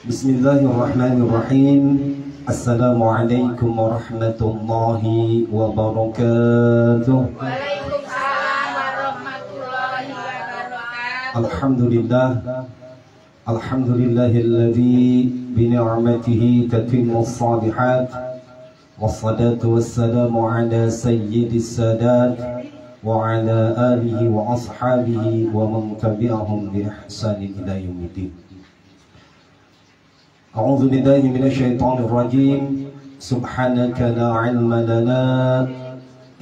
Bismillahirrahmanirrahim. Assalamualaikum warahmatullahi wabarakatuh. Waalaikumsalam warahmatullahi wabarakatuh. Alhamdulillah. Alhamdulillahilladzi bi ni'matihi tatimmus shalihat. Wassalatu wassalamu ala sayyidis sadat wa ala alihi wa ashabihi wa man tabi'ahum bi ihsanin ila yaumiddin. A'udzu billahi minasyaitonir rajim. Subhanaka la 'ilma lana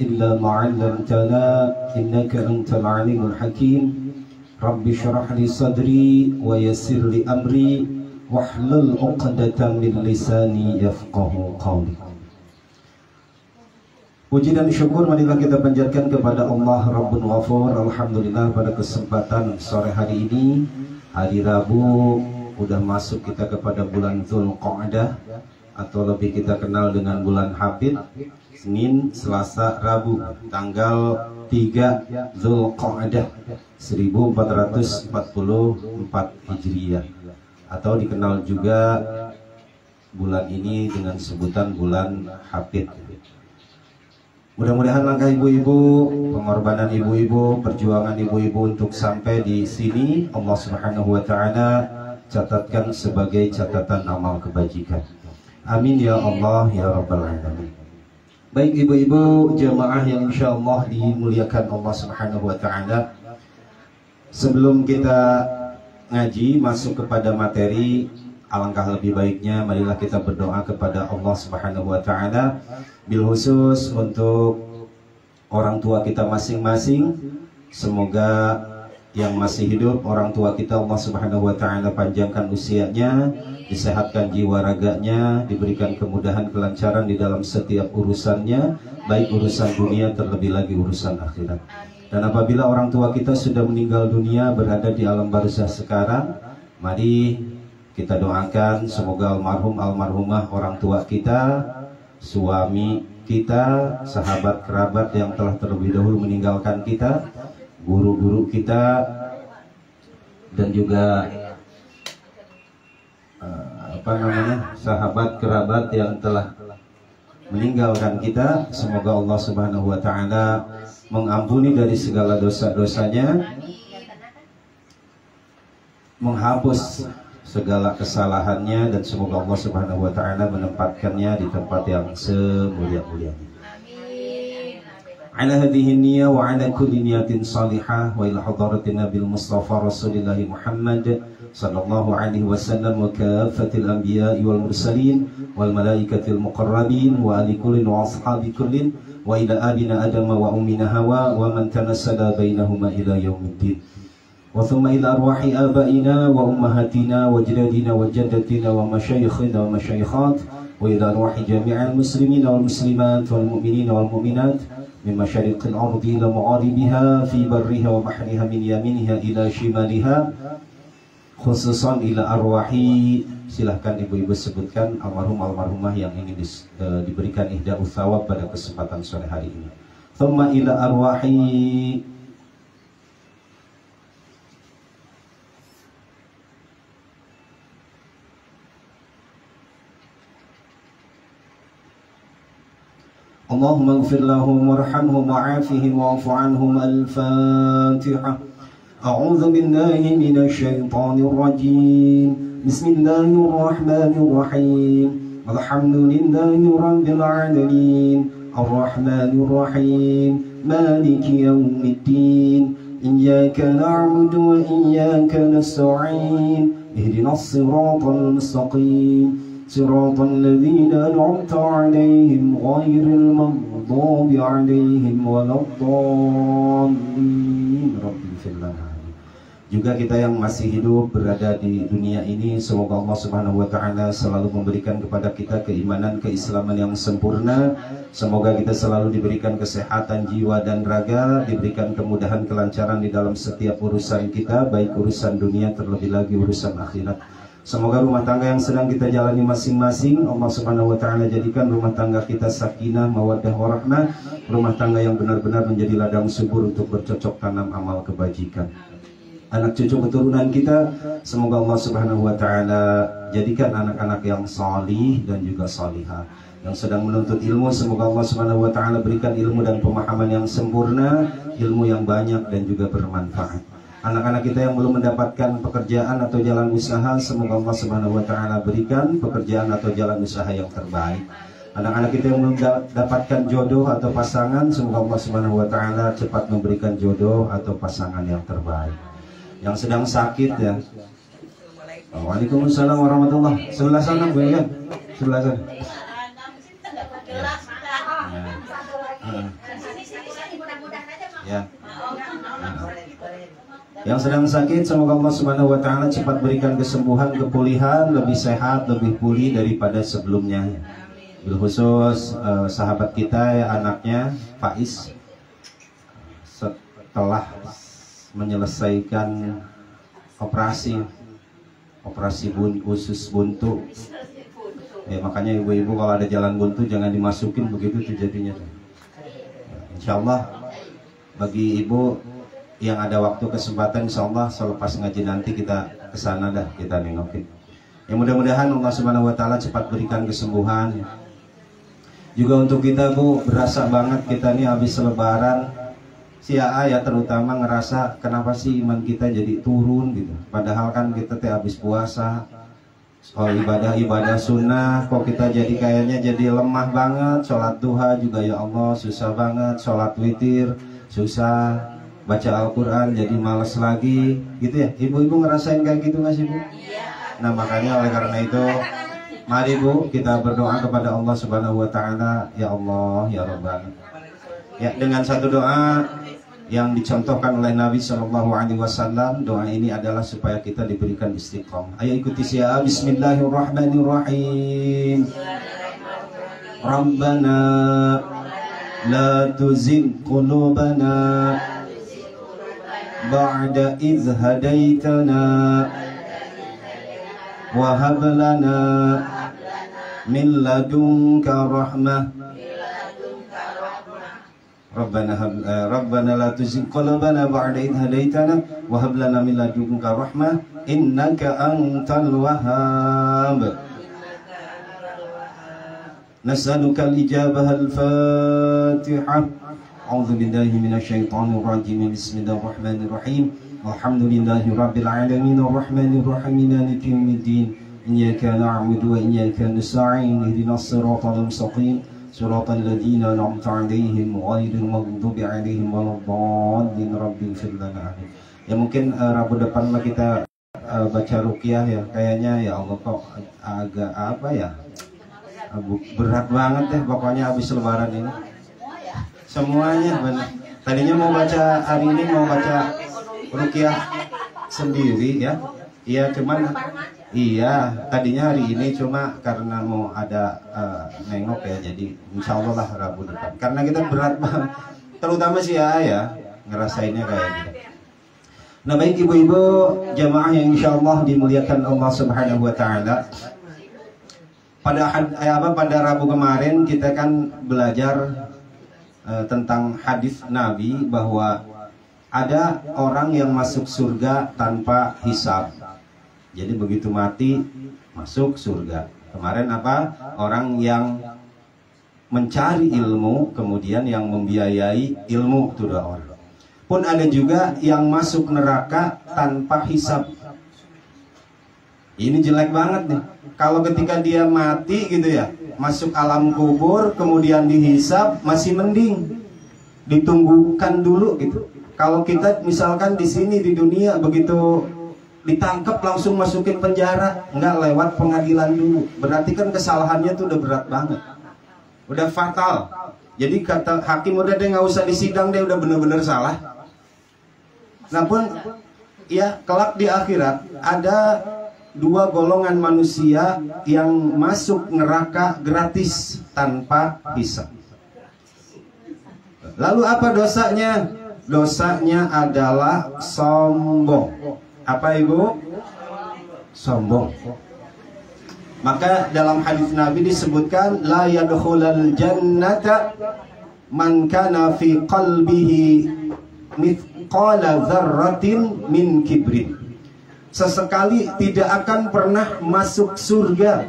illa ma 'allamtana innaka antal 'alimul hakim. Rabbi shrah li sadri wa yassir li amri wahlul 'uqdatam min lisani yafqahu qawli. Puji dan syukur marilah kita panjatkan kepada Allah Rabbun Ghafur. Alhamdulillah pada kesempatan sore hari ini, hari Rabu, udah masuk kita kepada bulan Dzulqa'dah atau lebih kita kenal dengan bulan Hafid. Senin, Selasa, Rabu, tanggal 3 Dzulqa'dah 1444 Hijriah, atau dikenal juga bulan ini dengan sebutan bulan Hafid. Mudah-mudahan langkah ibu-ibu, pengorbanan ibu-ibu, perjuangan ibu-ibu untuk sampai di sini Allah Subhanahu wa taala catatkan sebagai catatan amal kebajikan. Amin ya Allah ya rabbal alamin. Baik ibu-ibu jemaah yang insyaallah dimuliakan Allah Subhanahu wa taala, sebelum kita ngaji masuk kepada materi, alangkah lebih baiknya marilah kita berdoa kepada Allah Subhanahu wa taala, bil khusus untuk orang tua kita masing-masing. Semoga yang masih hidup orang tua kita Allah Subhanahu wa taala panjangkan usianya, disehatkan jiwa raganya, diberikan kemudahan kelancaran di dalam setiap urusannya, baik urusan dunia terlebih lagi urusan akhirat. Dan apabila orang tua kita sudah meninggal dunia, berada di alam barzah sekarang, mari kita doakan semoga almarhum almarhumah orang tua kita, suami kita, sahabat kerabat yang telah terlebih dahulu meninggalkan kita, guru-guru kita, dan juga sahabat kerabat yang telah meninggalkan kita, semoga Allah Subhanahu wa taala mengampuni dari segala dosa-dosanya, menghapus segala kesalahannya, dan semoga Allah Subhanahu wa taala menempatkannya di tempat yang semulia-mulianya. Ala hadhihi niyya wa ala kulli niyatin salihah wa ila hadratin Nabil Mustafa Rasulillah Muhammad sallallahu alaihi wasallam wa kafatil anbiya'i wal mursalin wal malaikatil muqarrabin wa ali kullin wa ashabi kullin wa ila abina adama wa ummina hawa wa man tanassala bainahuma ila yaumiddin. وثم إلى أرواح آبائنا وأمهاتنا وجدادنا وجدتنا ومشايخنا ومشايخات وإلى أرواح جميع المسلمين والمسلمات والمؤمنين والمؤمنات من مشارق الأرض إلى مغاربها في برها وبحرها من يمينها إلى شمالها khususan ila arwahi. Silahkan ibu-ibu sebutkan almarhum-almarhumah yang ingin diberikan ihdaul thawab pada kesempatan sore hari ini. Thumma ila arwahi Allahumma ighfir lahum warhamhum wa'afihim wa'fu anhum. Al-Fatiha. A'udzu billahi minasy syaithanir rajim. Bismillahir rahmanir rahim. Alhamdulillahi rabbil alamin. Ar-Rahmanir Rahim. Maliki yaumiddin. Iyyaka na'budu wa iyyaka nasta'in. Ihdinas siratal mustaqim. صراط الذين أنعمت عليهم غير المغضوب عليهم ولا الضالين رب اغفر لنا. Juga kita yang masih hidup berada di dunia ini, semoga Allah Subhanahu wa taala selalu memberikan kepada kita keimanan, keislaman yang sempurna. Semoga kita selalu diberikan kesehatan jiwa dan raga, diberikan kemudahan kelancaran di dalam setiap urusan kita, baik urusan dunia terlebih lagi urusan akhirat. Semoga rumah tangga yang sedang kita jalani masing-masing, Allah Subhanahu wa taala jadikan rumah tangga kita sakinah, mawaddah warahmah, rumah tangga yang benar-benar menjadi ladang subur untuk bercocok tanam amal kebajikan. anak cucu keturunan kita. Semoga Allah Subhanahu wa taala jadikan anak-anak yang salih dan juga salihah. Yang sedang menuntut ilmu, semoga Allah Subhanahu wa taala berikan ilmu dan pemahaman yang sempurna, ilmu yang banyak dan juga bermanfaat. Anak-anak kita yang belum mendapatkan pekerjaan atau jalan usaha, semoga Allah Subhanahu wa taala berikan pekerjaan atau jalan usaha yang terbaik. Anak-anak kita yang belum dapatkan jodoh atau pasangan, semoga Allah Subhanahu wa taala cepat memberikan jodoh atau pasangan yang terbaik. Yang sedang sakit ya. Waalaikumsalam warahmatullahi. Sebelah sana Bu ya. Sebelah sana. Ya. Yang sedang sakit, semoga Allah Subhanahu wa taala cepat berikan kesembuhan, kepulihan, lebih sehat, lebih pulih daripada sebelumnya. Bil khusus sahabat kita ya, anaknya Faiz setelah menyelesaikan operasi usus buntu. Makanya ibu-ibu kalau ada jalan buntu jangan dimasukin, begitu tuh jadinya. Insyaallah bagi ibu yang ada waktu kesempatan, insyaallah selepas ngaji nanti kita kesana dah, kita nengokin. Yang mudah-mudahan Allah Subhanahu wa taala cepat berikan kesembuhan. Juga untuk kita Bu, berasa banget kita nih habis lebaran. Si AA ya terutama ngerasa kenapa sih iman kita jadi turun gitu. Padahal kan kita teh habis puasa. Soal ibadah sunnah kok kita jadi kayaknya jadi lemah banget. Sholat duha juga ya Allah susah banget. Sholat witir susah. Baca Al-Quran jadi males lagi gitu ya. Ibu-ibu ngerasain kayak gitu gak sih Bu? Nah makanya oleh karena itu mari Bu kita berdoa kepada Allah Subhanahu wa taala. Ya Allah ya Rabbana. Ya, dengan satu doa yang dicontohkan oleh Nabi Shallallahu Alaihi Wasallam, doa ini adalah supaya kita diberikan istiqomah. Ayo ikuti saya. Bismillahirrahmanirrahim. Rabbana la tuzigh qulubana ba'da idh hadaitana wa hab lana min ladunka rahmah. Rabbana la tuzigh qulubana ba'da idh hadaitana wa hab lana min ladunka rahmah innaka antal wahhab. Nas'aluka al-ijabah al-Fatihah. A'udzu billahi minasy syaithanir rajim. Bismillahirrahmanirrahim. Alhamdulillahi rabbil alamin arrahmanir rahim maliki yaumiddin. Iyyaka na'budu wa iyyaka nasta'in. Ihdinas siratal mustaqim. Suratal ladzina an'amta 'alaihim ghairil maghdubi 'alaihim waladdallin rabbighfir lana. Ya mungkin Rabu depan lah kita baca ruqyah ya. Kayaknya ya Allah kok agak apa ya? Berat banget deh pokoknya habis lebaran ini. Semuanya benar. Tadinya mau baca hari ini mau baca ruqyah sendiri ya. Iya cuman iya, tadinya hari ini cuma karena mau ada nengok ya, jadi insya Allah lah Rabu depan. Karena kita berat banget, terutama si ya ngerasainnya kayak gitu. Nah baik ibu-ibu jamaah yang insya Allah dimuliakan Allah Subhanahu Wa Taala. Pada Rabu kemarin kita kan belajar tentang hadis Nabi bahwa ada orang yang masuk surga tanpa hisab. Jadi begitu mati masuk surga. Kemarin apa? Orang yang mencari ilmu kemudian yang membiayai ilmu itu dua orang. Pun ada juga yang masuk neraka tanpa hisab. Ini jelek banget nih. Kalau ketika dia mati gitu ya, masuk alam kubur kemudian dihisab masih mending. Ditunggukan dulu gitu. Kalau kita misalkan di sini di dunia begitu ditangkap langsung masukin penjara, nggak lewat pengadilan dulu, berarti kan kesalahannya tuh udah berat banget, udah fatal. Jadi kata hakim udah deh nggak usah disidang deh, udah bener-bener salah. Nah pun ya kelak di akhirat ada dua golongan manusia yang masuk neraka gratis tanpa hisab. Lalu apa dosanya? Dosanya adalah sombong. Apa ibu? Sombong. Maka dalam hadis Nabi disebutkan la yadkhulul jannata man kana fi qalbihi mithqala dzarratin min kibrin. Sesekali tidak akan pernah masuk surga.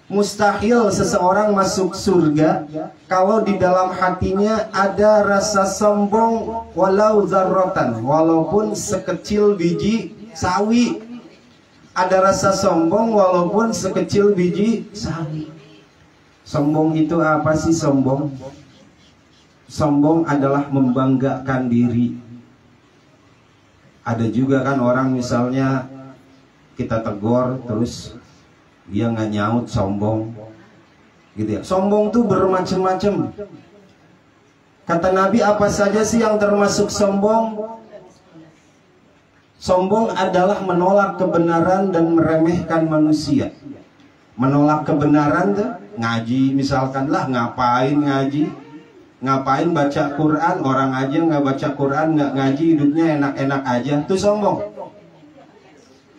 Mustahil seseorang masuk surga kalau di dalam hatinya ada rasa sombong walau dzarratan, walaupun sekecil biji sawi. Ada rasa sombong walaupun sekecil biji sawi. Sombong itu apa sih sombong? Sombong adalah membanggakan diri. Ada juga kan orang misalnya kita tegur terus dia nggak nyaut, sombong gitu ya. Sombong tuh bermacam-macam. Kata Nabi, apa saja sih yang termasuk sombong? Sombong adalah menolak kebenaran dan meremehkan manusia. Menolak kebenaran tuh ngaji misalkan, lah ngapain ngaji, ngapain baca Quran, orang aja nggak baca Quran, nggak ngaji, hidupnya enak-enak aja, itu sombong.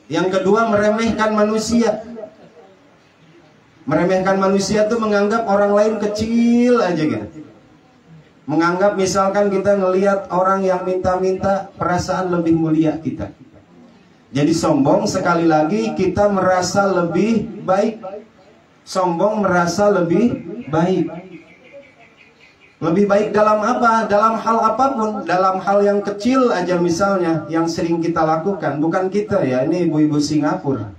Yang kedua, meremehkan manusia. Meremehkan manusia itu menganggap orang lain kecil aja gitu. Menganggap misalkan kita ngelihat orang yang minta-minta, perasaan lebih mulia kita. Jadi sombong sekali lagi kita merasa lebih baik. Sombong merasa lebih baik. Lebih baik dalam apa? Dalam hal apapun. Dalam hal yang kecil aja misalnya, yang sering kita lakukan. Bukan kita ya, ini ibu-ibu Singapura.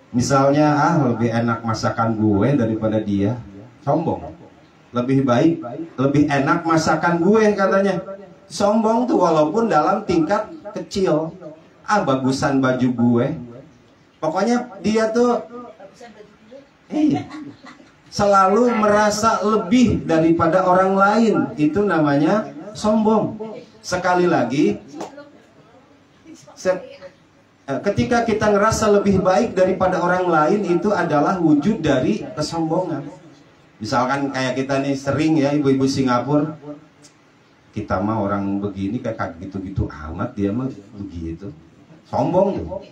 Misalnya, lebih enak masakan gue daripada dia. Sombong. Lebih baik, lebih enak masakan gue katanya. Sombong tuh walaupun dalam tingkat kecil. Bagusan baju gue. Pokoknya dia tuh selalu merasa lebih daripada orang lain. Itu namanya sombong. Sekali lagi, ketika kita ngerasa lebih baik daripada orang lain, itu adalah wujud dari kesombongan. Misalkan kayak kita nih sering ya, ibu-ibu Singapura, kita mah orang begini kayak gitu-gitu amat, dia mah begitu. Sombong tuh.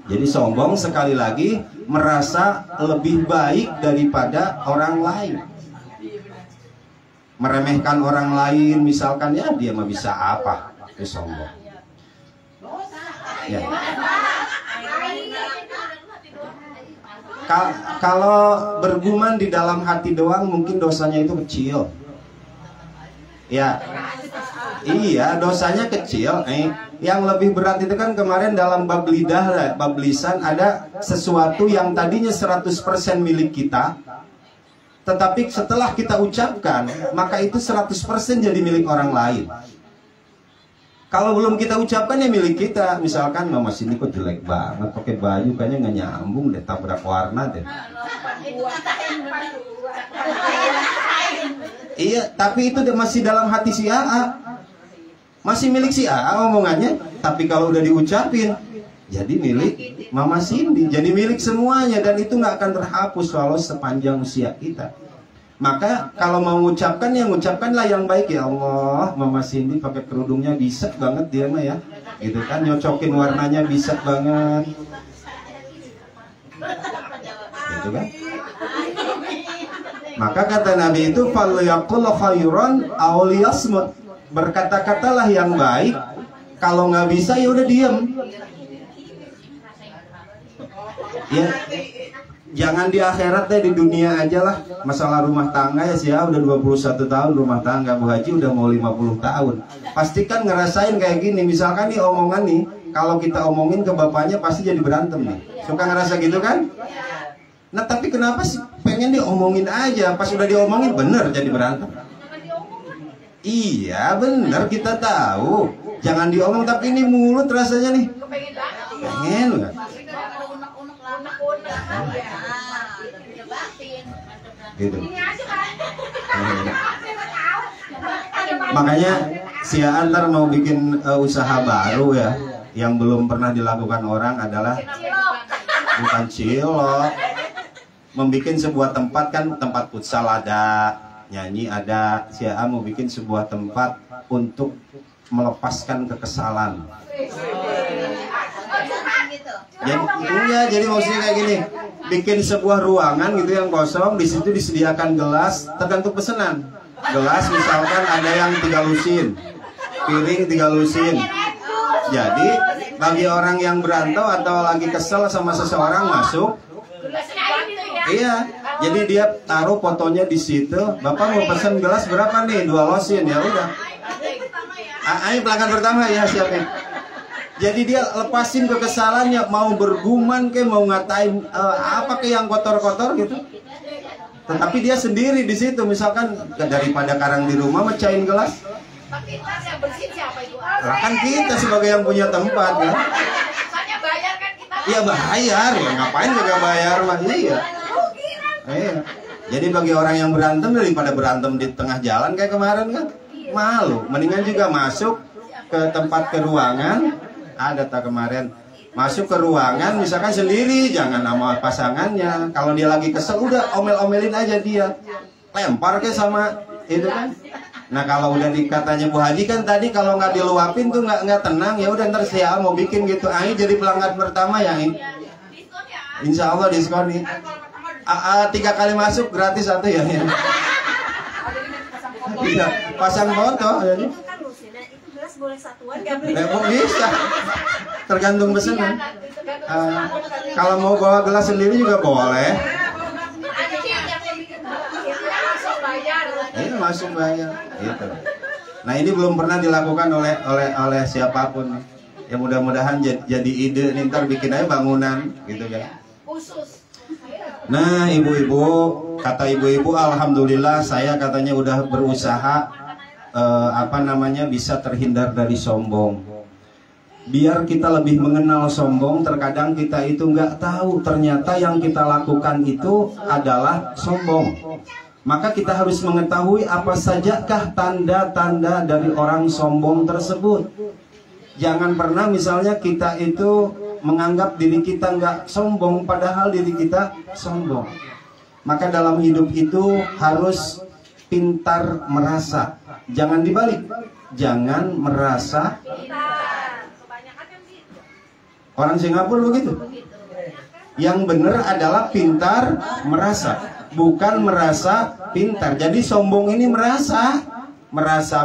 Jadi sombong sekali lagi merasa lebih baik daripada orang lain. Meremehkan orang lain misalkan, ya dia mah bisa apa, itu sombong. Ya. Kalau bergumam di dalam hati doang mungkin dosanya itu kecil. Ya. Iya, dosanya kecil. Yang lebih berat itu kan kemarin dalam bab lidah, bab lisan, ada sesuatu yang tadinya 100% milik kita, tetapi setelah kita ucapkan, maka itu 100% jadi milik orang lain. Kalau belum kita ucapkan ya milik kita. Misalkan, Mama sini kok jelek banget, pakai baju kayaknya nggak nyambung deh, tabrak warna deh. Iya, tapi itu masih dalam hati si AA. Masih milik si AA omongannya, tapi kalau udah diucapin jadi milik Mama Cindy, jadi milik semuanya, dan itu nggak akan terhapus walau sepanjang usia kita. Maka kalau mau mengucapkan, ya mengucapkanlah yang baik. Ya Allah, Mama Cindy pakai kerudungnya bisa banget dia mah ya, gitu kan, nyocokin warnanya bisa banget, gitu kan. Maka kata Nabi itu, falyaqul khairan aw liyasmut. Berkata-katalah yang baik. Kalau nggak bisa ya udah diem. Ya, jangan di akhirat deh, di dunia aja lah. Masalah rumah tangga ya sih ya, udah 21 tahun rumah tangga, Bu Haji udah mau 50 tahun. Pastikan ngerasain kayak gini. Misalkan nih omongan nih, kalau kita omongin ke bapaknya pasti jadi berantem nih. Suka ngerasa gitu kan? Nah tapi kenapa sih pengen diomongin aja, pas udah diomongin bener jadi berantem? Iya bener, kita tahu jangan diomong, tapi ini mulut rasanya nih pengen nggak? Gitu. Makanya si Antar mau bikin usaha baru ya, yang belum pernah dilakukan orang adalah bukan cilok, membikin sebuah tempat, kan tempat futsal ada, nyanyi ada. Si A mau bikin sebuah tempat untuk melepaskan kekesalan. Jadi maksudnya kayak gini, bikin sebuah ruangan gitu yang kosong, di situ disediakan gelas tergantung pesanan. Gelas misalkan ada yang 3 lusin, piring 3 lusin. Jadi bagi orang yang berantem atau lagi kesel sama seseorang masuk, iya, jadi dia taruh fotonya di situ. Bapak mau pesan gelas berapa nih? 2 losin, ya udah. Ayo pelanggan pertama ya siapin. Jadi dia lepasin kekesalannya, mau bergumam ke, mau ngatain apa ke yang kotor-kotor gitu. Tetapi dia sendiri di situ, misalkan daripada karang di rumah mecahin gelas. Tapi yang bersih siapa itu? Lah kan kita sebagai yang punya tempat kan. Soalnya bayar kan kita. Iya bayar, ya ngapain juga bayar mah iya. Iya. Jadi bagi orang yang berantem daripada berantem di tengah jalan kayak kemarin kan, malu. Mendingan juga masuk ke tempat ke ruangan. Ada tak kemarin masuk ke ruangan misalkan sendiri, jangan sama pasangannya. Kalau dia lagi kesel udah omel-omelin aja dia, lempar ke sama itu kan. Nah kalau udah dikatanya Bu Haji kan tadi kalau nggak diluapin tuh nggak tenang, ya udah ntar saya mau bikin gitu. Ayo jadi pelanggan pertama ya ini. Insya Allah diskon nih. 3 kali masuk gratis 1 ya. Iya, pasang foto. Boleh satuan gak beli? Bisa, tergantung pesanan. Kalau mau bawa gelas sendiri juga boleh. Ini masuk bayar. Gitu. Nah ini belum pernah dilakukan oleh siapapun. Ya mudah-mudahan jadi ide nih, ntar bikin aja bangunan gitu kan. Nah ibu-ibu, kata ibu-ibu, alhamdulillah saya katanya udah berusaha bisa terhindar dari sombong. Biar kita lebih mengenal sombong, terkadang kita itu nggak tahu ternyata yang kita lakukan itu adalah sombong. Maka kita harus mengetahui apa sajakah tanda-tanda dari orang sombong tersebut. Jangan pernah misalnya kita itu menganggap diri kita nggak sombong, padahal diri kita sombong. Maka dalam hidup itu harus pintar merasa. Jangan dibalik, jangan merasa. Orang Singapura begitu. Yang benar adalah pintar merasa, bukan merasa pintar. Jadi sombong ini merasa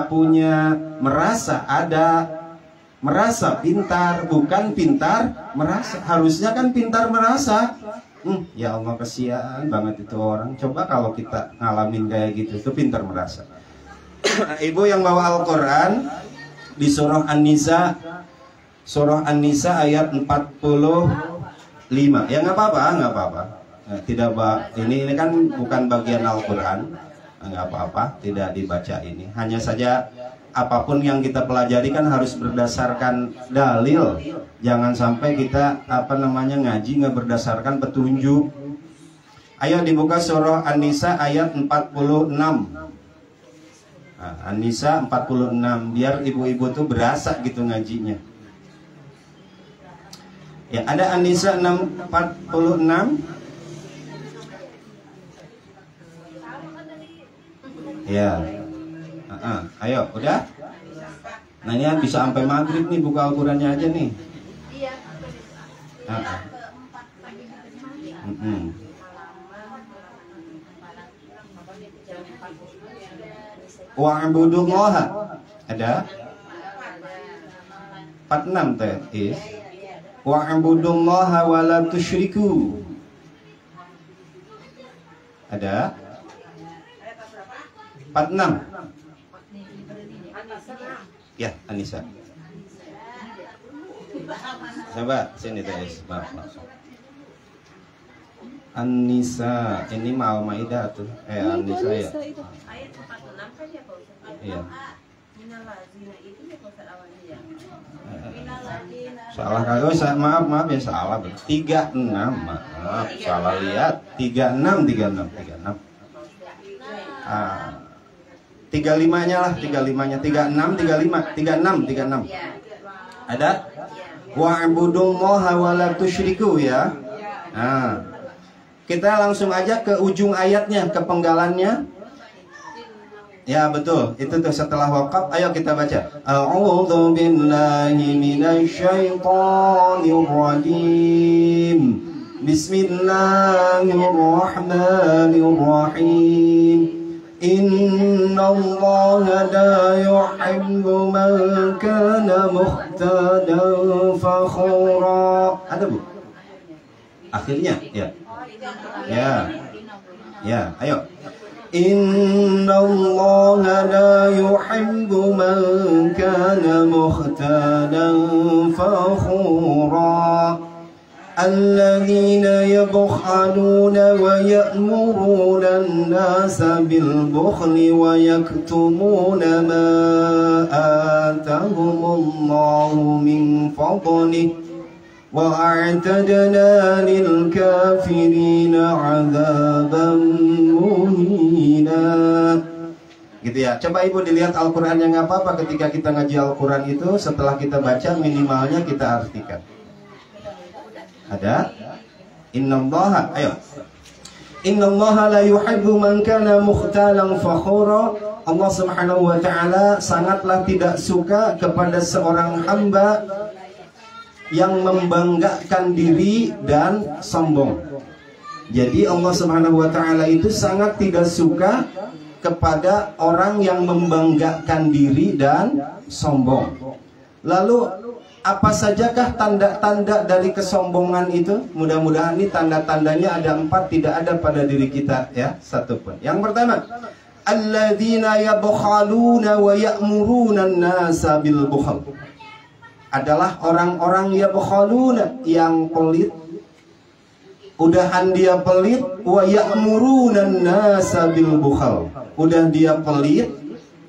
punya, merasa ada, merasa pintar, bukan pintar merasa. Harusnya kan pintar merasa. Ya Allah kesian banget itu orang. Coba kalau kita ngalamin kayak gitu, itu pintar merasa. Ibu yang bawa Al-Quran di surah An-Nisa, ayat 45. Ya nggak apa-apa. Nah, ini kan bukan bagian Al-Quran, nggak apa-apa, tidak dibaca ini. Hanya saja apapun yang kita pelajari kan harus berdasarkan dalil. Jangan sampai kita ngaji nggak berdasarkan petunjuk. Ayo dibuka surah An-Nisa ayat 46. Nah, An-Nisa 46, biar ibu-ibu tuh berasa gitu ngajinya. Ya, ada An-Nisa 46. Ya. Ayo, udah? Nah, ini bisa sampai maghrib nih, buka Al-Qurannya aja nih. Wa'budullaha ada 46 teh is wa'budullaha wa la tusyriku ada 46 ya. Anissa coba sini teh maaf. An-Nisa ini Al-Maidah tuh An-Nisa ya. Ayat 46 kan ya Pak Ustaz? Iya. Minallazina itu ya Pak Ustaz awalnya ya. Salah kali, maaf ya salah. 36 maaf, salah lihat. 36. 35-nya lah, 35-nya. 36. Ada? Wa'budullaha wa la tusyriku ya. Nah, kita langsung aja ke ujung ayatnya, ke penggalannya. Ya betul, itu tuh setelah wakaf. Ayo kita baca. A'udzu billahi minasyaitonir rajim. Bismillahirrahmanirrahim. Innallaha la yuhibbu man kana mukhtalan fakhura. Ada Bu? Akhirnya ya. Ya, ayo. Innallaha la yuhibbu man kana mukhtalan fakhura. الذين يبخلون ويأمرون الناس بالبخل ويكتمون ما آتاهم الله من فضله وأعتدنا للكافرين عذابا مهينا. Gitu ya. Coba Ibu dilihat Al-Quran yang apa ketika kita ngaji Al-Quran itu, setelah kita baca minimalnya kita artikan. Ada? Innallaha, ayo. Innallaha la yuhibbu man kana mukhtalan fakhura. Allah Subhanahu wa taala sangatlah tidak suka kepada seorang hamba yang membanggakan diri dan sombong. Jadi Allah Subhanahu wa taala itu sangat tidak suka kepada orang yang membanggakan diri dan sombong. Lalu apa sajakah tanda-tanda dari kesombongan itu? Mudah-mudahan ini tanda-tandanya ada 4, tidak ada pada diri kita ya, satupun. Yang pertama, alladzina yabkhaluna wa ya'muruna an-nasa bil bukhl. Adalah orang-orang yabkhaluna, yang pelit. Udahan dia pelit, wa ya'muruna an-nasa bil bukhl. Udah dia pelit,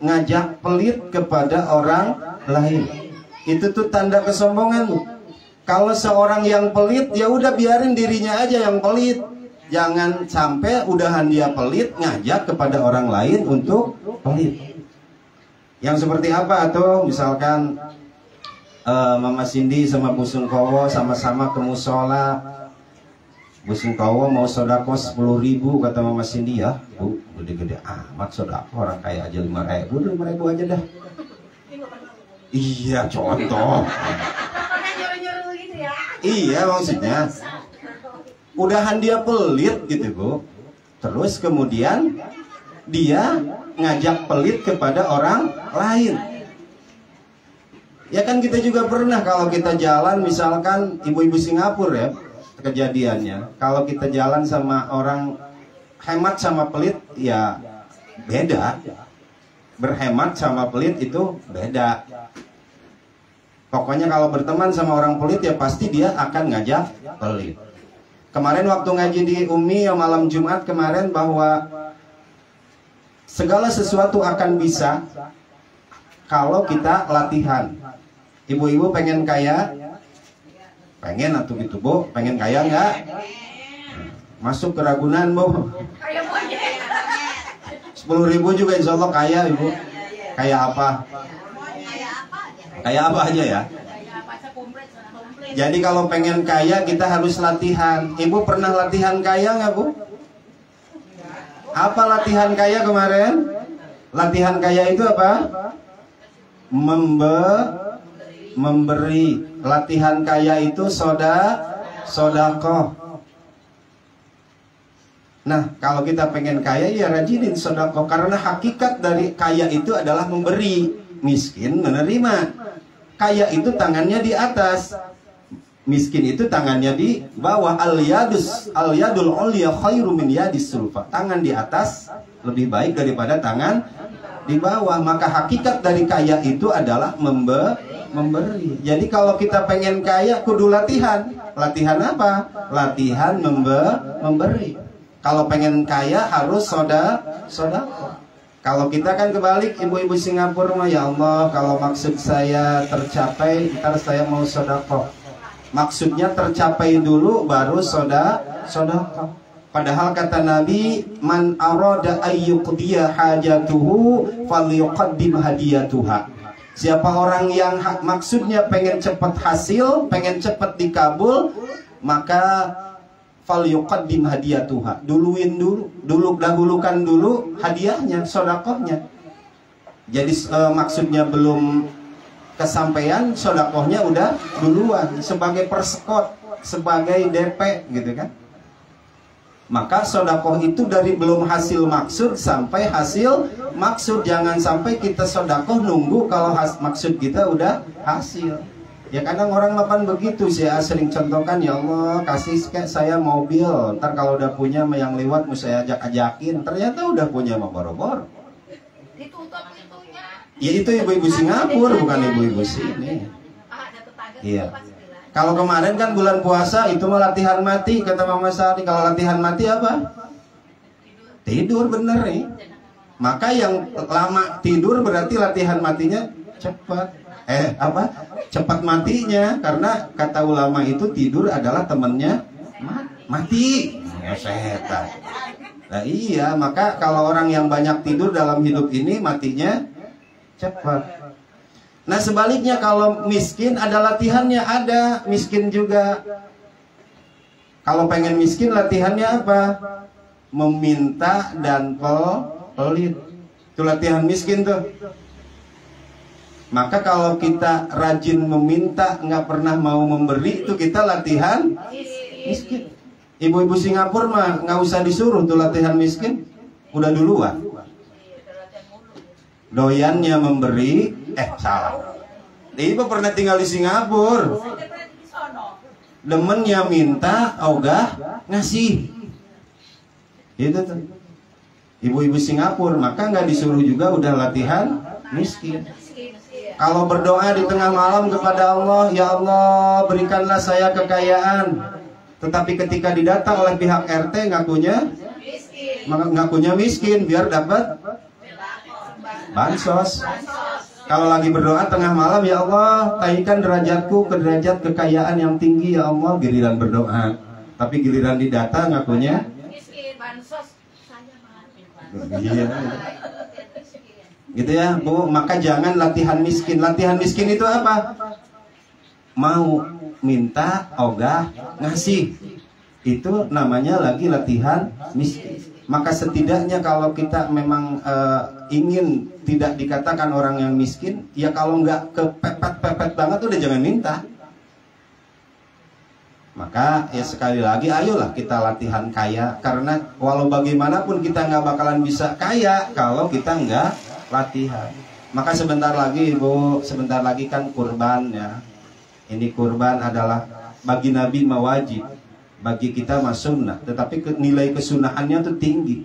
ngajak pelit kepada orang lain. Itu tuh tanda kesombongan. Kalau seorang yang pelit, ya udah biarin dirinya aja yang pelit. Jangan sampai udahan dia pelit ngajak kepada orang lain untuk pelit. Yang seperti apa tuh? Misalkan Mama Cindy sama Bu Sungkowo sama-sama ke musola. Bu Sungkowo mau sodako 10.000, kata Mama Cindy, ya Bu, gede-gede amat sodako, orang kaya aja 5.000, 5.000 aja dah. Iya, contoh. Iya, maksudnya udahan dia pelit gitu Bu. Terus kemudian dia ngajak pelit kepada orang lain. Ya kan kita juga pernah kalau kita jalan, misalkan ibu-ibu Singapura ya, kejadiannya. Kalau kita jalan sama orang hemat sama pelit, ya beda. Berhemat sama pelit itu beda. Pokoknya kalau berteman sama orang pelit ya pasti dia akan ngajak pelit. Kemarin waktu ngaji di Umi ya malam Jumat kemarin, bahwa segala sesuatu akan bisa kalau kita latihan. Ibu-ibu pengen kaya? Pengen atau gitu Bu? Pengen kaya nggak? Masuk ke Ragunan Bu. 10.000 juga insya Allah kaya Ibu. Kaya apa? Kayak apa aja ya. Jadi kalau pengen kaya kita harus latihan. Ibu pernah latihan kaya nggak Bu? Apa latihan kaya kemarin? Latihan kaya itu apa? Memberi. Latihan kaya itu sodakoh. Nah kalau kita pengen kaya ya rajinin sodakoh. Karena hakikat dari kaya itu adalah memberi, miskin menerima. Kaya itu tangannya di atas, miskin itu tangannya di bawah. Al-yadul ulya khairu min yadis sulfa. Tangan di atas lebih baik daripada tangan di bawah. Maka hakikat dari kaya itu adalah memberi. Jadi kalau kita pengen kaya kudu latihan. Latihan apa? Latihan memberi. Kalau pengen kaya harus sodakoh. Kalau kita kan kebalik, ibu-ibu Singapura mah, ya Allah, kalau maksud saya tercapai, ntar saya mau sodakoh. Maksudnya tercapai dulu, baru sodakoh. Padahal kata Nabi, man arada ayyuqdiya hajatuhu falyuqaddim hadiyatuha. Siapa orang yang maksudnya pengen cepat hasil, pengen cepat dikabul, maka falyuqaddim hadiyatuha. Dahulukan dulu hadiahnya, sodakohnya. Jadi maksudnya belum kesampaian, sodakohnya udah duluan sebagai persekot, sebagai DP gitu kan. Maka sodakoh itu dari belum hasil maksud sampai hasil maksud. Jangan sampai kita sodakoh nunggu kalau maksud kita udah hasil. Ya kadang orang mapan begitu. Saya sering contohkan, ya Allah kasih kayak saya mobil, ntar kalau udah punya yang lewat mau saya ajak-ajakin, ternyata udah punya mah boro-boro. Ditutup pintunya. Ya itu ibu-ibu Singapura, bukan ibu-ibu sini. Ada tetangga Iya. pas bilang. Kalau kemarin kan bulan puasa itu mah latihan mati, kata Mama Sari. Kalau latihan mati apa? Tidur bener nih. Maka yang lama tidur berarti latihan matinya cepat. Cepat matinya, karena kata ulama itu tidur adalah temennya mati. Ya setan. Nah iya, maka kalau orang yang banyak tidur dalam hidup ini matinya cepat. Nah sebaliknya kalau miskin ada latihannya, ada miskin juga. Kalau pengen miskin latihannya apa? Meminta dan pelit. Itu latihan miskin tuh. Maka kalau kita rajin meminta, nggak pernah mau memberi, itu kita latihan miskin. Ibu-ibu Singapura mah nggak usah disuruh tuh latihan miskin, udah duluan. Doyannya memberi, salah. Ibu pernah tinggal di Singapura. Demennya minta, ogah ngasih. Gitu tuh. Ibu-ibu Singapura, maka nggak disuruh juga udah latihan miskin. Kalau berdoa di tengah malam kepada Allah, ya Allah berikanlah saya kekayaan. Tetapi ketika didatang oleh pihak RT ngakunya miskin biar dapat bansos. Kalau lagi berdoa tengah malam, ya Allah naikkan derajatku ke derajat kekayaan yang tinggi ya Allah, giliran berdoa. Tapi giliran didata ngakunya Miskin, bansos. Saya iya. Gitu ya Bu, maka jangan latihan miskin. Latihan miskin itu apa? Mau minta, ogah ngasih. Itu namanya lagi latihan miskin. Maka setidaknya kalau kita memang ingin tidak dikatakan orang yang miskin, ya kalau nggak kepepet-pepet banget udah jangan minta. Maka ya sekali lagi ayolah kita latihan kaya. Karena walau bagaimanapun kita nggak bakalan bisa kaya kalau kita nggak latihan. Maka sebentar lagi Ibu, sebentar lagi kan kurban ya. Ini kurban adalah bagi Nabi mawajib, bagi kita mah sunnah, tetapi nilai kesunahannya itu tinggi.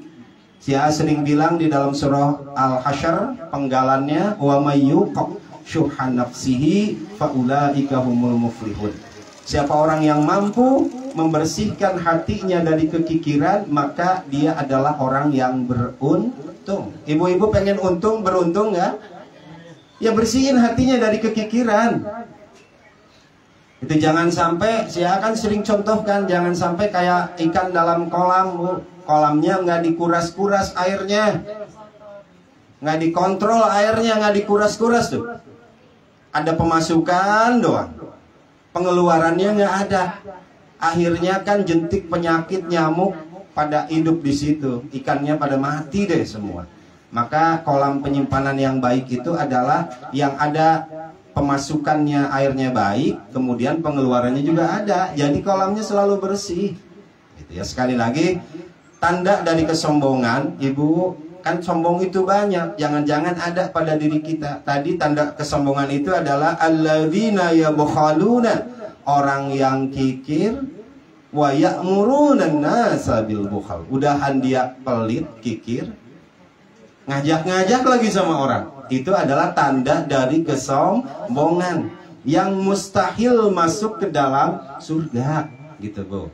Saya sering bilang di dalam surah Al-Hasyr penggalannya, wa may yuqaq syuhha nafsihi faulaika humul muflihun. Siapa orang yang mampu membersihkan hatinya dari kekikiran, maka dia adalah orang yang beruntung. Ibu-ibu pengen untung, beruntung nggak? Ya bersihin hatinya dari kekikiran. Itu jangan sampai, saya akan sering contohkan, jangan sampai kayak ikan dalam kolam, Bu. Kolamnya nggak dikuras-kuras airnya, nggak dikontrol airnya, nggak dikuras-kuras tuh. Ada pemasukan doang, pengeluarannya nggak ada. Akhirnya kan jentik penyakit nyamuk pada hidup di situ, ikannya pada mati deh semua. Maka kolam penyimpanan yang baik itu adalah yang ada pemasukannya airnya baik, kemudian pengeluarannya juga ada. Jadi kolamnya selalu bersih. Gitu ya. Sekali lagi, tanda dari kesombongan, Ibu, kan sombong itu banyak. Jangan-jangan ada pada diri kita. Tadi tanda kesombongan itu adalah alladzina yabkhaluna, orang yang kikir, wa ya'muruna an-nasa bil bukhal. Udahan dia pelit, kikir, ngajak-ngajak lagi sama orang. Itu adalah tanda dari kesombongan yang mustahil masuk ke dalam surga. Gitu Bu.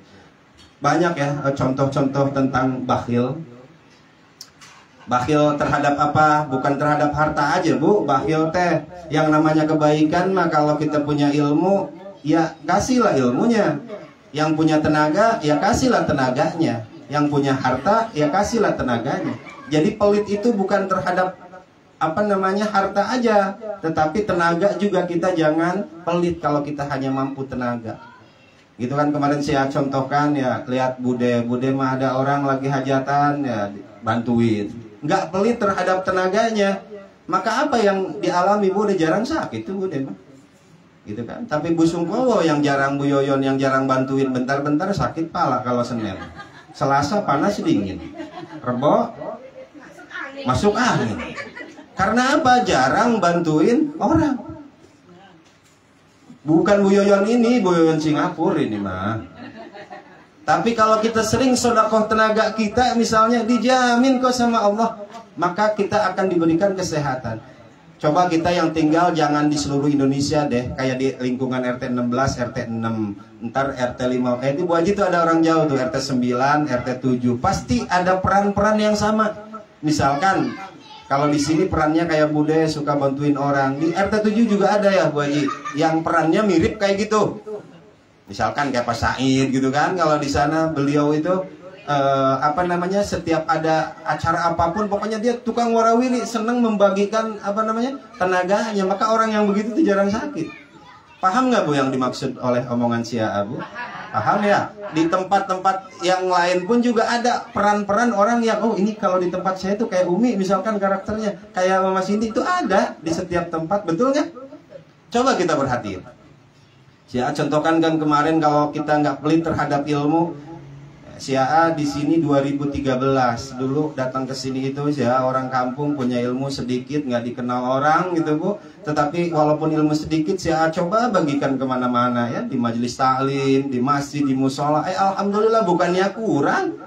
Banyak ya contoh-contoh tentang bakhil. Bakhil terhadap apa? Bukan terhadap harta aja Bu. Bakhil teh yang namanya kebaikan mah kalau kita punya ilmu, ya kasihlah ilmunya. Yang punya tenaga, ya kasihlah tenaganya. Yang punya harta, ya kasihlah tenaganya. Jadi pelit itu bukan terhadap harta aja, tetapi tenaga juga. Kita jangan pelit kalau kita hanya mampu tenaga. Gitu kan, kemarin saya contohkan ya, lihat bude mah ada orang lagi hajatan ya bantuin. Nggak pelit terhadap tenaganya. Maka apa yang dialami bude jarang sakit tuh bude mah. Gitu kan. Tapi Bu Sungkowo yang jarang, Bu Yoyon yang jarang bantuin, bentar-bentar sakit pala kalau Senin. Selasa panas dingin, Rebo masuk angin. Karena apa? Jarang bantuin orang. Bukan Bu Yoyon ini, Bu Yoyon Singapura ini mah. Tapi kalau kita sering sedekah tenaga kita misalnya, dijamin kok sama Allah, maka kita akan diberikan kesehatan. Coba kita yang tinggal jangan di seluruh Indonesia deh, kayak di lingkungan RT 16, RT 6, ntar RT 5. Itu Bu Haji tuh ada orang jauh tuh, RT 9, RT 7. Pasti ada peran-peran yang sama. Misalkan kalau di sini perannya kayak Bude suka bantuin orang, di RT 7 juga ada ya Bu Haji yang perannya mirip kayak gitu. Misalkan kayak Pak Said gitu kan, kalau di sana beliau itu setiap ada acara apapun pokoknya dia tukang warawiri, seneng membagikan tenaganya, maka orang yang begitu tuh jarang sakit. Paham nggak Bu yang dimaksud oleh omongan si Abu? Paham ya? Di tempat-tempat yang lain pun juga ada peran-peran orang yang, oh ini kalau di tempat saya tuh kayak Umi misalkan karakternya, kayak Mama Cindy, itu ada di setiap tempat, betul nggak? Coba kita perhatiin. Si A contohkan kan kemarin kalau kita nggak pelit terhadap ilmu, si A di sini 2013 dulu datang ke sini itu si A orang kampung, punya ilmu sedikit, nggak dikenal orang gitu Bu. Tetapi walaupun ilmu sedikit si A coba bagikan kemana-mana ya, di majelis taklim, di masjid, di musola. Alhamdulillah bukannya kurang,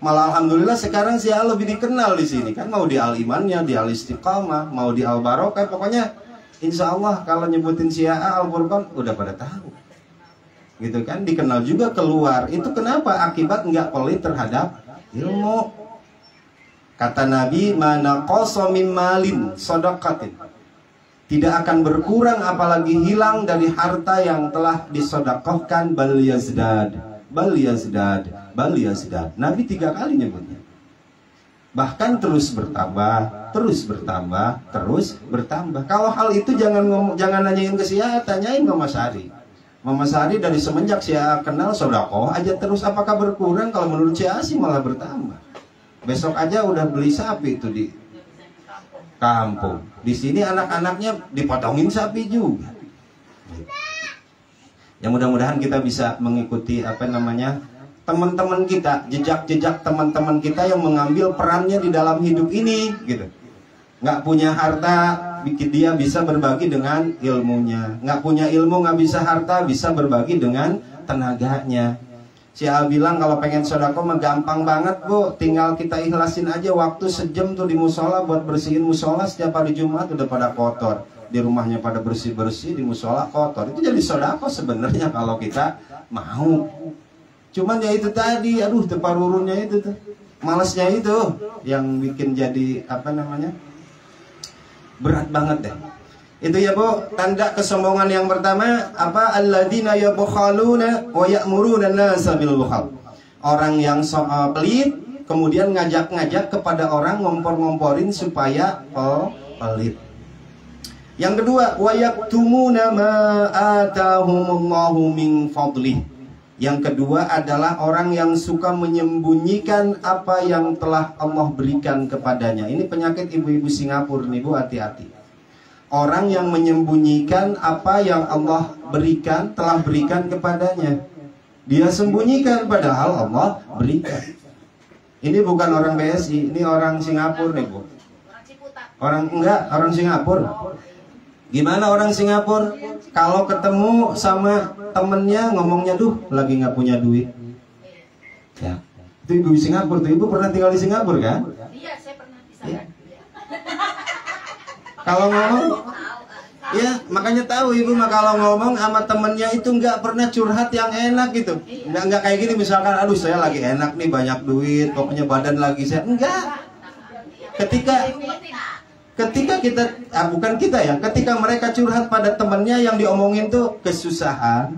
malah alhamdulillah sekarang si A lebih dikenal di sini kan, mau di Al Imannya, di Al Istiqamah, mau di Al Barokah, pokoknya insya Allah kalau nyebutin si A Al Furqan udah pada tahu. Gitu kan, dikenal juga keluar. Itu kenapa? Akibat nggak pelit terhadap ilmu. Kata Nabi, mana qasa mim malin shadaqatin, tidak akan berkurang apalagi hilang dari harta yang telah disodaqahkan, bal yazdad, bal yazdad, bal yazdad. Nabi 3 kali nyebutnya. Bahkan terus bertambah, terus bertambah, terus bertambah. Kalau hal itu jangan nanyain ke siapa, tanyain ke Mas Ari. Mama Sari dari semenjak saya kenal sodakoh aja terus, apakah berkurang? Kalau menurut saya sih malah bertambah. Besok aja udah beli sapi itu di kampung. Di sini anak-anaknya dipotongin sapi juga. Ya mudah-mudahan kita bisa mengikuti teman-teman kita, jejak-jejak teman-teman kita yang mengambil perannya di dalam hidup ini gitu. Nggak punya harta, bikin dia bisa berbagi dengan ilmunya. Nggak punya ilmu, nggak bisa harta, bisa berbagi dengan tenaganya. Si A bilang kalau pengen sodako mah gampang banget Bu, tinggal kita ikhlasin aja waktu sejam tuh di musola buat bersihin musola. Setiap hari Jumat udah pada kotor, di rumahnya pada bersih-bersih, di musola kotor. Itu jadi sodako sebenarnya kalau kita mau. Cuman ya itu tadi, aduh teparurunnya itu tuh, malesnya itu yang bikin jadi berat banget deh. Itu ya Bu, tanda kesombongan yang pertama apa? Alladzina yabkhaluna wa ya'muruna an-nasa bil bukhal. Orang yang pelit kemudian ngajak-ngajak kepada orang, ngompor-ngomporin supaya pelit. Yang kedua, wa yaktumuna ma atahumullahu min fadlih. Yang kedua adalah orang yang suka menyembunyikan apa yang telah Allah berikan kepadanya. Ini penyakit ibu-ibu Singapura nih Bu, hati-hati. Orang yang menyembunyikan apa yang Allah berikan, telah berikan kepadanya. Dia sembunyikan padahal Allah berikan. Ini bukan orang BSI, ini orang Singapura nih Bu. Orang Singapura. Gimana orang Singapura? Kalau ketemu sama temennya ngomongnya, duh lagi nggak punya duit. Ya, itu ibu Singapura tuh. Ibu pernah tinggal di Singapura kan? Iya, saya pernah di sana. Ya. Kalau ngomong, ya makanya tahu ibu mah kalau ngomong sama temennya itu nggak pernah curhat yang enak gitu. Nggak kayak gini misalkan, aduh saya lagi enak nih banyak duit, pokoknya badan lagi sehat. Enggak. Ketika kita, bukan kita ya, ketika mereka curhat pada temannya yang diomongin tuh kesusahan,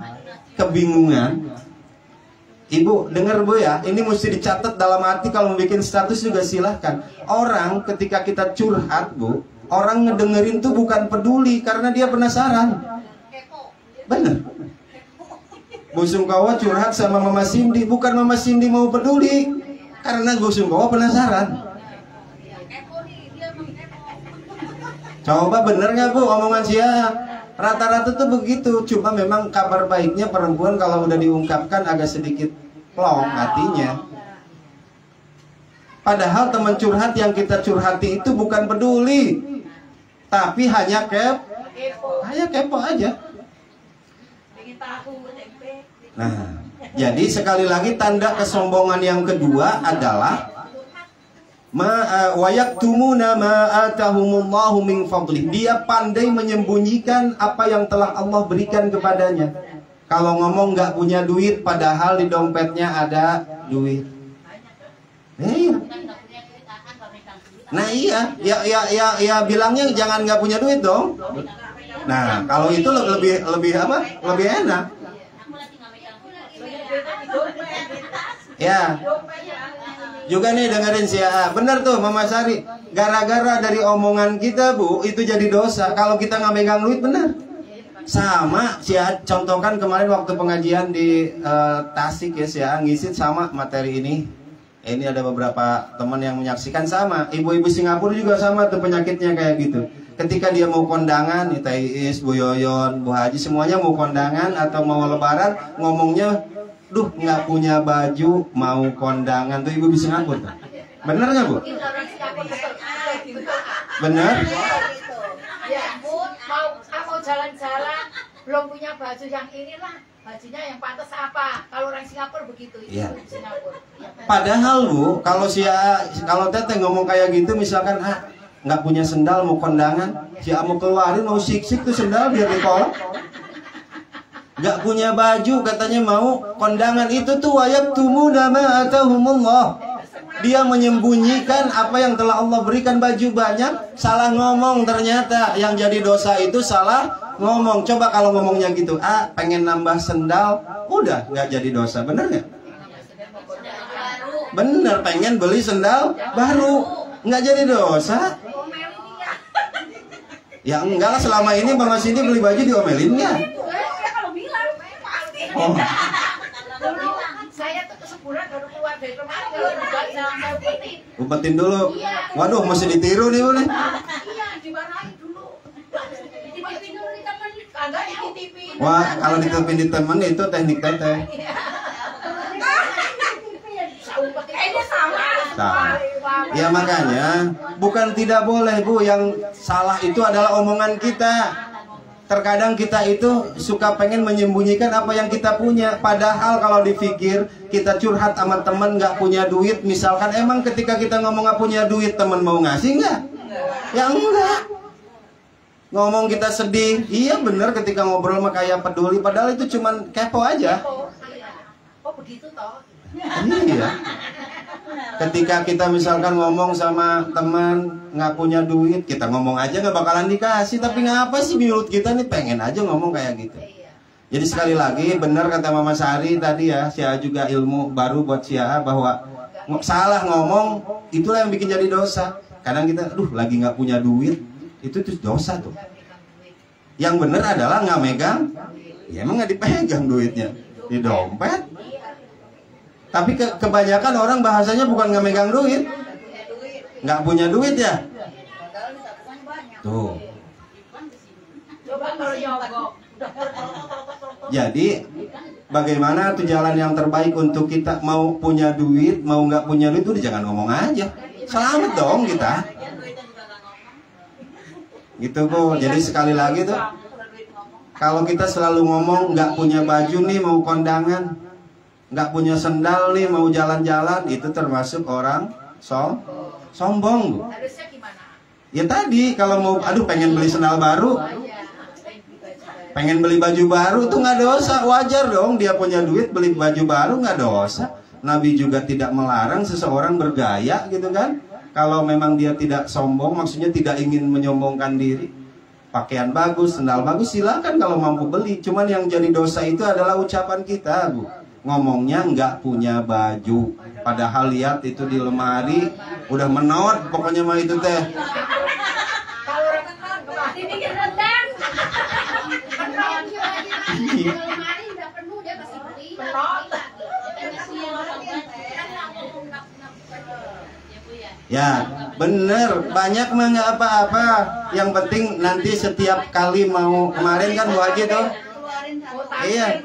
kebingungan. Ibu dengar Bu ya, ini mesti dicatat dalam arti kalau mau bikin status juga silahkan. Orang ketika kita curhat Bu, orang ngedengerin tuh bukan peduli karena dia penasaran. Bener. Bu Sungkawa curhat sama Mama Cindy, bukan Mama Cindy mau peduli, karena Bu Sungkawa penasaran. Coba bener nggak Bu omongan Sia? Rata-rata tuh begitu. Cuma memang kabar baiknya perempuan kalau udah diungkapkan agak sedikit plong hatinya. Padahal teman curhat yang kita curhati itu bukan peduli, tapi hanya kepo aja. Nah, jadi sekali lagi tanda kesombongan yang kedua adalah wayaktumuna ma atahumullahu min fadlih. Dia pandai menyembunyikan apa yang telah Allah berikan kepadanya. Kalau ngomong nggak punya duit, padahal di dompetnya ada duit. Nah iya, ya bilangnya jangan nggak punya duit dong. Nah kalau itu lebih apa? Lebih enak. Ya. Juga nih dengerin si AA. Bener tuh Mama Sari. Gara-gara dari omongan kita Bu, itu jadi dosa. Kalau kita nggak megang duit bener. Sama si AA contohkan kemarin waktu pengajian di Tasik ya, si AA ngisit sama materi ini. Ini ada beberapa teman yang menyaksikan sama. Ibu-ibu Singapura juga sama tuh penyakitnya kayak gitu. Ketika dia mau kondangan, Teh Iis, Bu Yoyon, Bu Haji semuanya mau kondangan atau mau lebaran, ngomongnya duh nggak punya baju mau kondangan tuh ibu bisa ngangkut. Bener nggak Bu? Bener? Ya Bu, mau jalan-jalan belum punya baju yang inilah, bajunya yang pantas apa? Kalau orang Singapura begitu, ya. Singapura. Padahal Bu, kalau Teteh ngomong kayak gitu, misalkan nggak punya sendal mau kondangan, si mau keluarin mau sik-sik tuh sendal biar ditolak. Gak punya baju katanya mau kondangan, itu tuh wayaktumuna ma atahumullah. Dia menyembunyikan apa yang telah Allah berikan. Baju banyak, salah ngomong ternyata. Yang jadi dosa itu salah ngomong. Coba kalau ngomongnya gitu, pengen nambah sendal, udah nggak jadi dosa, bener nggak? Bener, pengen beli sendal baru, nggak jadi dosa. Ya enggak lah, selama ini Bang Sini beli baju diomelin nggak? Oh. Saya tuh sebulan baru keluar dari rumah, umpetin dulu. Waduh, masih ditiru nih Bu nih. Iya, dimarahin dulu. Ditipin dulu di temen, kagak ditipin. Wah, kalau ditipin di temen itu teknik Teteh. Ini sama. Ya makanya bukan tidak boleh Bu, yang salah itu adalah omongan kita. Terkadang kita itu suka pengen menyembunyikan apa yang kita punya. Padahal kalau dipikir, kita curhat sama teman nggak punya duit, misalkan, emang ketika kita ngomong nggak punya duit, teman mau ngasih nggak? Ya enggak. Ngomong kita sedih, iya bener ketika ngobrol mah kayak peduli, padahal itu cuman kepo aja. Oh begitu toh? Iya. Ketika kita misalkan ngomong sama teman nggak punya duit, kita ngomong aja nggak bakalan dikasih, tapi ngapa sih mulut kita nih pengen aja ngomong kayak gitu. Jadi sekali lagi benar kata Mama Sari tadi ya, Sia juga ilmu baru buat Sia bahwa salah ngomong itulah yang bikin jadi dosa. Kadang kita, lagi nggak punya duit, itu tuh dosa tuh. Yang benar adalah nggak megang, ya emang nggak dipegang duitnya di dompet. Tapi kebanyakan orang bahasanya bukan nggak megang duit, nggak punya duit ya. Tuh. Jadi bagaimana tuh jalan yang terbaik untuk kita mau punya duit, mau nggak punya duit, udah jangan ngomong aja. Selamat dong kita. Gitu Bu. Jadi sekali lagi tuh, kalau kita selalu ngomong nggak punya baju nih mau kondangan, nggak punya sendal nih mau jalan-jalan, itu termasuk orang sombong Bu. Harusnya gimana? Ya tadi kalau mau pengen beli sendal baru, pengen beli baju baru tuh nggak dosa, wajar dong dia punya duit beli baju baru, nggak dosa. Nabi juga tidak melarang seseorang bergaya gitu kan. Kalau memang dia tidak sombong, maksudnya tidak ingin menyombongkan diri, pakaian bagus, sendal bagus, silakan kalau mampu beli. Cuman yang jadi dosa itu adalah ucapan kita Bu. Ngomongnya nggak punya baju, padahal lihat itu di lemari udah menot, pokoknya mah itu teh. Kalau dibikin rendang, di lemari udah penuh dia masih beli. Ya bener, banyak mah nggak apa-apa. Yang penting nanti setiap kali mau, kemarin kan Bu Haji tuh, iya,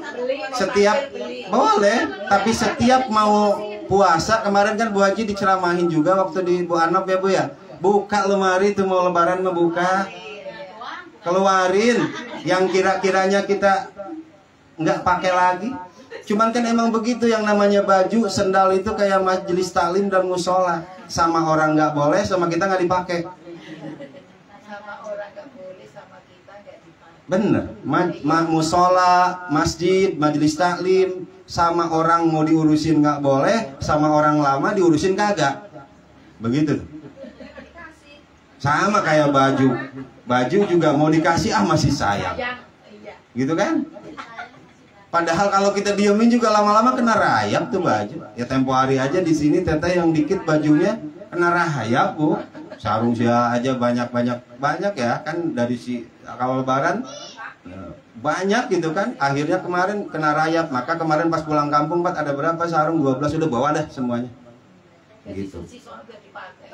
Boleh, tapi setiap mau puasa, kemarin kan Bu Haji diceramahin juga waktu di Bu Anop ya Bu ya. Buka lemari tuh mau lebaran membuka. Keluarin yang kira-kiranya kita nggak pakai lagi. Cuman kan emang begitu, yang namanya baju, sendal itu kayak majelis taklim dan musola. Sama orang nggak boleh, sama kita nggak dipakai. Bener, musola, masjid, majelis taklim, sama orang mau diurusin nggak boleh, sama orang lama diurusin kagak. Begitu. Sama kayak baju. Baju juga mau dikasih masih sayang. Gitu kan? Padahal kalau kita diemin juga lama-lama kena rayap tuh baju. Ya tempo hari aja di sini teteh yang dikit bajunya kena rayap Bu. Sarung saya aja banyak ya kan, dari kalau lebaran banyak gitu kan. Akhirnya kemarin kena rayap. Maka kemarin pas pulang kampung Pak, ada berapa sarung, 12 udah bawa dah semuanya. Gitu.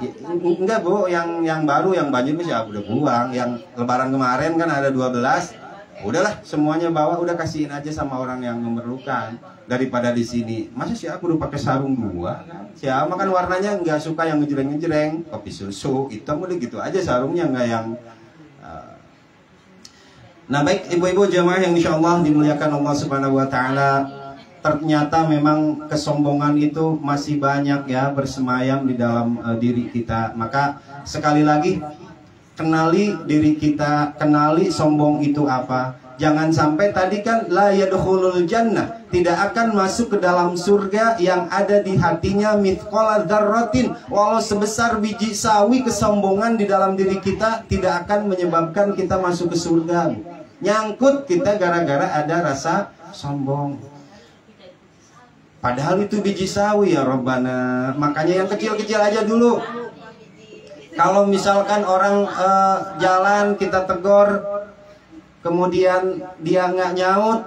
Ya, enggak Bu, yang baru, yang baju itu siapa udah buang. Yang lebaran kemarin kan ada 12. Udahlah semuanya bawa, udah kasihin aja sama orang yang memerlukan, daripada di sini. Masa sih aku udah pakai sarung 2 kan? Siapa kan warnanya nggak suka yang ngejreng-ngejreng, kopi susu hitam, udah gitu aja sarungnya, nggak yang Nah baik ibu-ibu jemaah yang insya Allah dimuliakan Allah Subhanahu Wa Taala, ternyata memang kesombongan itu masih banyak ya bersemayam di dalam diri kita. Maka sekali lagi, kenali diri kita, kenali sombong itu apa. Jangan sampai tadi kan la yadkhulul jannah, tidak akan masuk ke dalam surga yang ada di hatinya mithqala dzarratin, walau sebesar biji sawi kesombongan di dalam diri kita tidak akan menyebabkan kita masuk ke surga. Nyangkut kita gara-gara ada rasa sombong. Padahal itu biji sawi ya Rabbana. Makanya yang kecil-kecil aja dulu. Kalau misalkan orang jalan kita tegur, kemudian dia nggak nyaut,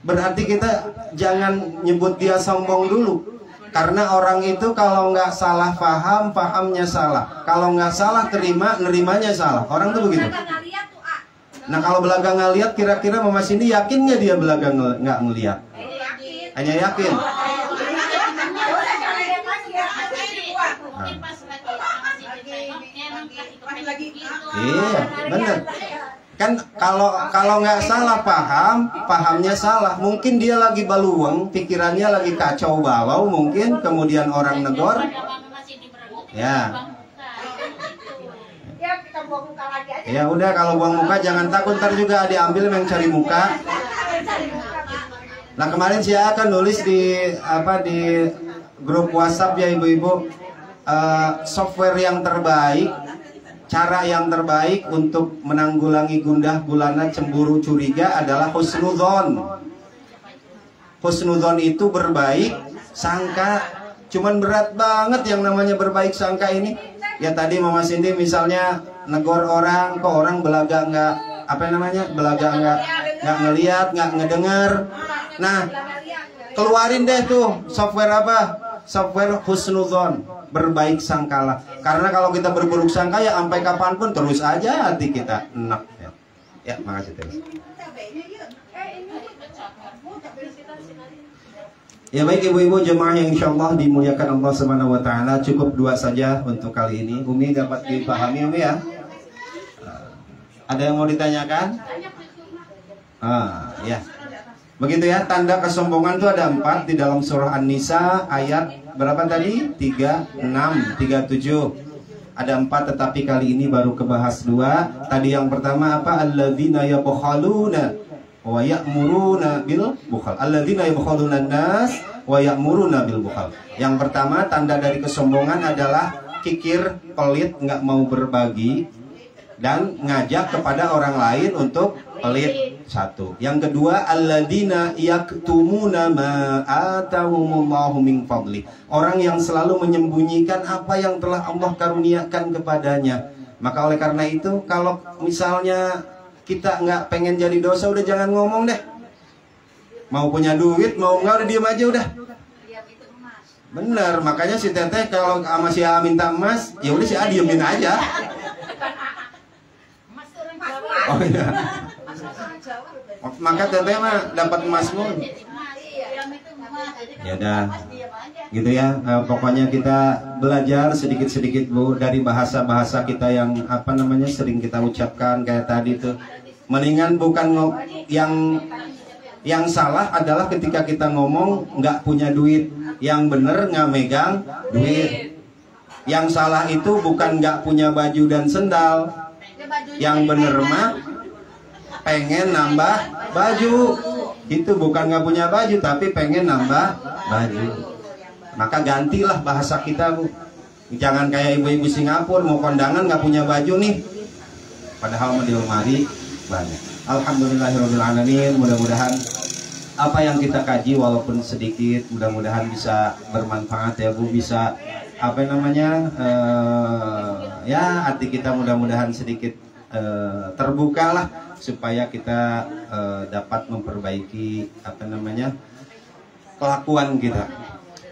berarti kita jangan nyebut dia sombong dulu. Karena orang itu kalau nggak salah paham, pahamnya salah. Kalau nggak salah terima, nerimanya salah. Orang tuh begitu. Nah kalau belaga nggak lihat, kira-kira Mama Cindy yakin nggak dia belaga nggak ngelihat? Hanya yakin. Iya, benar. Kan kalau nggak salah paham, pahamnya salah. Mungkin dia lagi baluweng, pikirannya lagi kacau balau, mungkin kemudian orang negor. Ya. Ya udah, kalau buang muka jangan takut, ntar juga diambil yang cari muka. Nah kemarin saya akan nulis di grup WhatsApp ya ibu-ibu, software yang terbaik, cara yang terbaik untuk menanggulangi gundah gulana cemburu curiga adalah husnudzon. Husnudzon itu berbaik sangka, cuman berat banget yang namanya berbaik sangka ini. Ya tadi Mama Cindy misalnya negor orang, kok orang belaga nggak belaga nggak ngelihat, nggak ngedengar. Nah keluarin deh tuh software apa? Software husnudzon, berbaik sangkalah. Karena kalau kita berburuk sangka ya sampai kapanpun terus aja hati kita enak ya. Ya makasih terus. Ya baik ibu-ibu jemaah yang insya Allah dimuliakan Allah Subhanahu Wa Taala, cukup 2 saja untuk kali ini. Umi dapat dipahami Umi ya? Ada yang mau ditanyakan? Ya. Begitu ya, tanda kesombongan itu ada 4 di dalam surah An-Nisa ayat berapa tadi? 36, 37. Ada 4 tetapi kali ini baru kebahas 2. Tadi yang pertama apa? Alladzina yabkhaluna wa ya'muruna bil bukhal. Alladzina yabkhaluna nas wa ya'muruna bil bukhal. Yang pertama tanda dari kesombongan adalah kikir, pelit, nggak mau berbagi dan ngajak kepada orang lain untuk pelit. 1. Yang kedua, alladzina yaktumuna ma atahumullahu min fadli. Orang yang selalu menyembunyikan apa yang telah Allah karuniakan kepadanya. Maka oleh karena itu, kalau misalnya kita nggak pengen jadi dosa, udah jangan ngomong deh. Mau punya duit, mau nggak, udah diem aja udah. Bener, makanya si teteh kalau sama si A minta emas, ya udah si A diemin aja. Oh iya. Maka teteh mah dapat emas mulu. Ya udah, gitu ya. Pokoknya kita belajar sedikit-sedikit Bu dari bahasa-bahasa kita yang apa namanya sering kita ucapkan kayak tadi tuh. Mendingan bukan yang salah adalah ketika kita ngomong nggak punya duit, yang bener nggak megang duit. Yang salah itu bukan nggak punya baju dan sendal, yang bener mah pengen nambah baju. Itu bukan nggak punya baju tapi pengen nambah baju. Maka gantilah bahasa kita Bu. Jangan kayak ibu-ibu Singapura mau kondangan nggak punya baju nih, padahal di lemari banyak. Alhamdulillahirobbilalamin. Mudah-mudahan apa yang kita kaji walaupun sedikit mudah-mudahan bisa bermanfaat ya Bu, bisa apa namanya ya hati kita mudah-mudahan sedikit terbuka lah supaya kita dapat memperbaiki apa namanya kelakuan kita.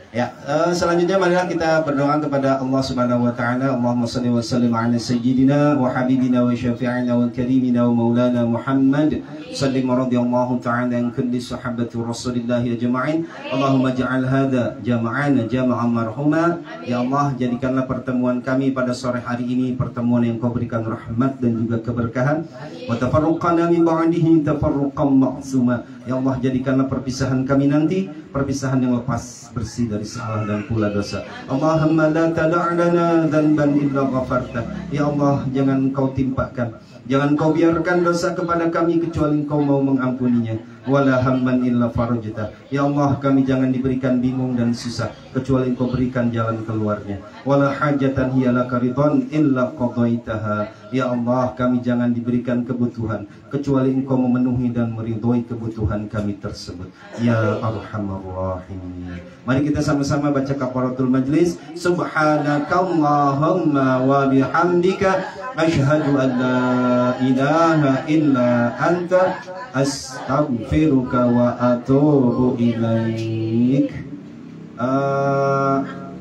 Ya, selanjutnya marilah kita berdoa kepada Allah Subhanahu wa taala. Allahumma shalli wa sallim ala sayyidina wa habibina wa syafi'ina wa karimina wa maulana Muhammad sallim radhiyallahu ta'ala an kulli sahabati Rasulillah ajma'in. Allahumma ja'al hadza jama'ana jama'an marhuma. Ya Allah, jadikanlah pertemuan kami pada sore hari ini pertemuan yang Kau berikan rahmat dan juga keberkahan. Wa tafarruqana min ba'dihi tafarruqan ma'suma. Ya Allah, jadikanlah perpisahan kami nanti perpisahan yang lepas bersih dari salah dan pula dosa. Allahumma la tada'lana dhanban illa ghafarta. Ya Allah, jangan Kau timpakan, jangan Kau biarkan dosa kepada kami kecuali Kau mau mengampuninya. Wala hamman illa farajta. Ya Allah, kami jangan diberikan bingung dan susah kecuali Kau berikan jalan keluarnya. Wala hajatan hiya laka ridwan illa qadaitaha. Ya Allah, kami jangan diberikan kebutuhan kecuali Engkau memenuhi dan meridhoi kebutuhan kami tersebut. Ya Arhamar Rahimin. Mari kita sama-sama baca kafaratul majlis. Subhanakallahumma wa bihamdika asyhadu an la ilaha illa anta astaghfiruka wa atubu ilaik.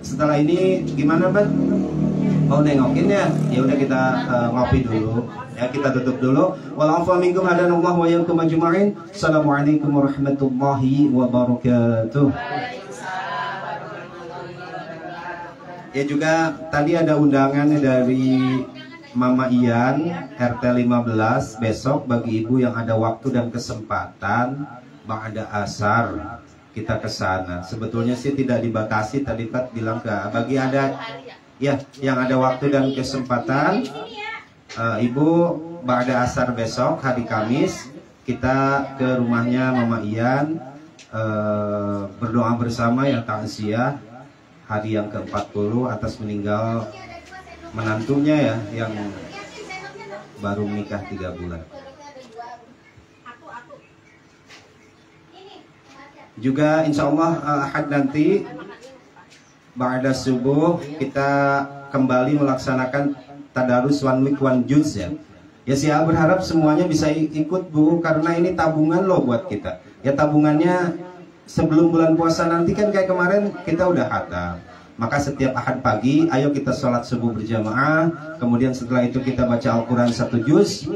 Setelah ini gimana Bang? Mau nengokin ya? Ya udah kita ngopi dulu. Ya kita tutup dulu. Walafu minkum hadanallah wa iyyakum ajma'in. Assalamualaikum warahmatullahi wabarakatuh. Ya juga tadi ada undangan dari Mama Ian RT 15 besok bagi ibu yang ada waktu dan kesempatan ba'da asar kita ke sana. Sebetulnya sih tidak dibatasi, tadi Pak bilang ke bagi ada ya yang ada waktu dan kesempatan ibu ba'da asar besok hari Kamis kita ke rumahnya Mama Ian berdoa bersama yang takziah hari yang ke-40 atas meninggal menantunya ya yang baru menikah 3 bulan. Juga insya Allah Ahad nanti ba'da subuh kita kembali melaksanakan tadarus one week one juz ya. Ya saya berharap semuanya bisa ikut Bu, karena ini tabungan loh buat kita. Ya tabungannya sebelum bulan puasa nanti kan kayak kemarin kita udah khatam. Maka setiap Ahad pagi ayo kita sholat subuh berjamaah. Kemudian setelah itu kita baca Al-Quran 1 juz.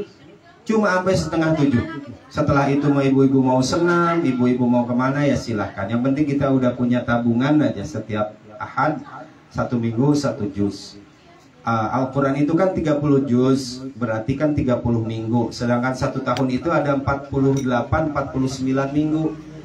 Cuma sampai setengah 7. Setelah itu mau ibu-ibu mau senam, ibu-ibu mau kemana ya silahkan. Yang penting kita udah punya tabungan aja setiap Ahad 1 minggu 1 juz. Al-Quran itu kan 30 juz, berarti kan 30 minggu. Sedangkan 1 tahun itu ada 48-49 minggu.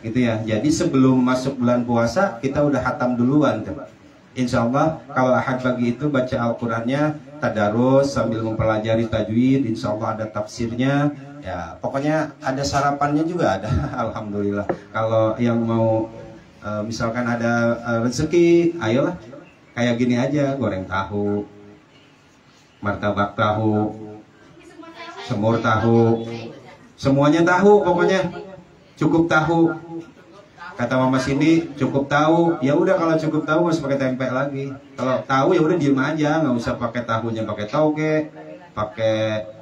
Gitu ya. Jadi sebelum masuk bulan puasa kita udah hatam duluan tuh. Insya Allah kalau Ahad pagi itu baca Al-Qurannya tadarus sambil mempelajari tajwid, insya Allah ada tafsirnya. Ya pokoknya ada sarapannya juga ada. Alhamdulillah. Kalau yang mau misalkan ada rezeki, ayolah kayak gini aja, goreng tahu, martabak tahu, semur tahu, semuanya tahu pokoknya, cukup tahu. Kata Mama Cindy cukup tahu, ya udah kalau cukup tahu harus pakai tempe lagi. Kalau tahu ya udah diem aja, nggak usah pakai tahunya pakai tauge, pakai